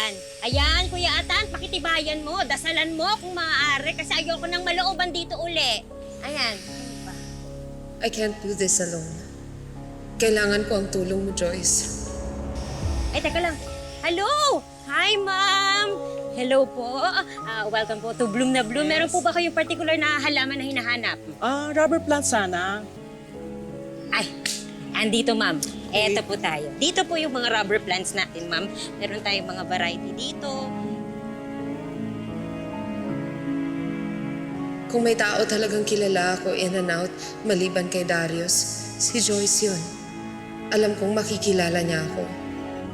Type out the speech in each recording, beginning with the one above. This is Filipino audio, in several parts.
Ayan. Ayan, Kuya Atan, pakitibayan mo. Dasalan mo kung maaari kasi ayoko nang malooban dito uli. Ayan. I can't do this alone. Kailangan ko ang tulong mo, Joyce. Ay, teka lang. Hello! Hi, ma'am! Hello po. Welcome po to Bloom na Bloom. Meron po ba kayong particular na halaman na hinahanap? Rubber plant sana. Ay, andito, ma'am. Eto po tayo. Dito po yung mga rubber plants natin, ma'am. Meron tayong mga variety dito. Kung may tao talagang kilala ako in and out, maliban kay Darius, si Joyce yun. Alam kong makikilala niya ako.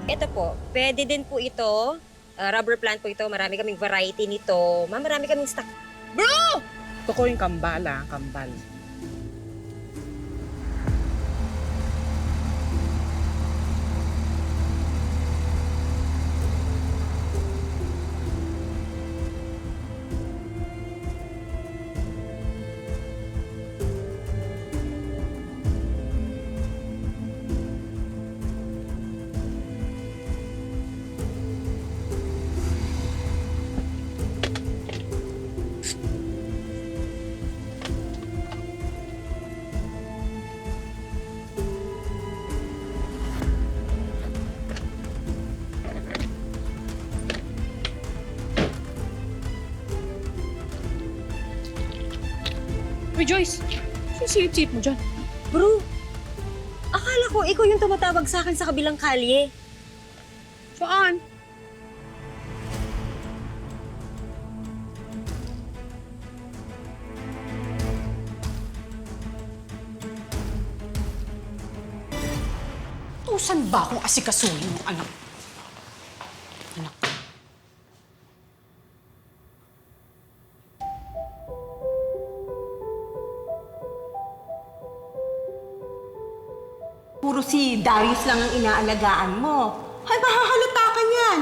Ito po, pwede din po ito. Rubber plant po ito. Marami kaming variety nito. Ma'am, marami kaming stock. Bro! Ito ko yung kambal, kambal. Uy, Joyce, sisip-sip mo dyan. Bro, akala ko ikaw yung tumatawag sa akin sa kabilang kalye. Saan? Tusan ba akong asikasuhin yung anak? Anak. Puro si Darius lang ang inaalagaan mo. Ay, mahahalata ka niyan.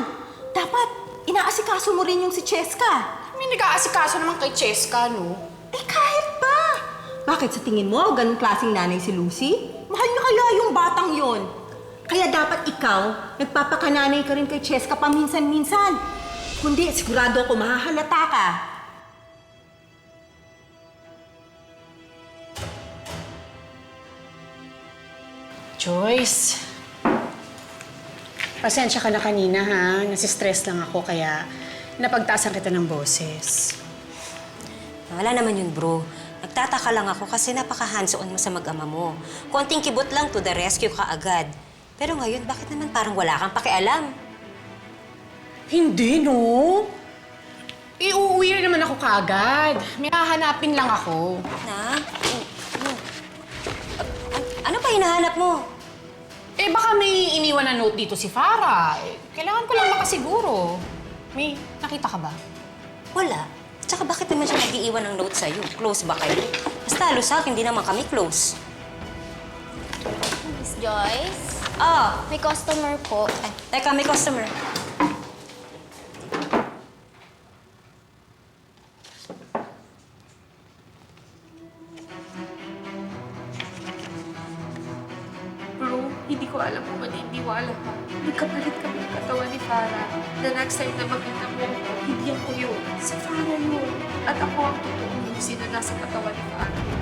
Dapat, inaasikaso mo rin yung si Cheska. May nag-aasikaso naman kay Cheska, no? Eh, kahit ba? Bakit sa tingin mo, ganun klaseng nanay si Lucy? Mahal niya kaya yung batang yon. Kaya dapat ikaw, nagpapakananay ka rin kay Cheska paminsan-minsan. Kundi, sigurado ako mahahalata ka. Joyce, pasensya ka na kanina, ha? Nasistress lang ako, kaya napagtaasan kita ng boses. Wala naman yun, bro. Nagtataka lang ako kasi napaka-hands-on mo sa mag-ama mo. Konting kibot lang to the rescue ka agad. Pero ngayon, bakit naman parang wala kang pakialam? Hindi, no? Iuuwi rin naman ako kaagad. May hahanapin lang ako. Na? Ano pa hinahanap mo? Eh, baka may iniwan na note dito si Farah. Kailangan ko lang makasiguro. May nakita ka ba? Wala. Tsaka bakit naman siya nag-iiwan ng note sa'yo? Close ba kayo? Basta halos sa akin, hindi naman kami close. Miss Joyce, Ah, may customer po. teka, may customer. Bro, hindi ko alam kung maniniwala ka. Nagkapalit kami ng katawan ni Farah. The next time na makita mo, hindi ako yun. Si Farah yun. At ako ang totoong Lucy na nasa katawan ni Farah.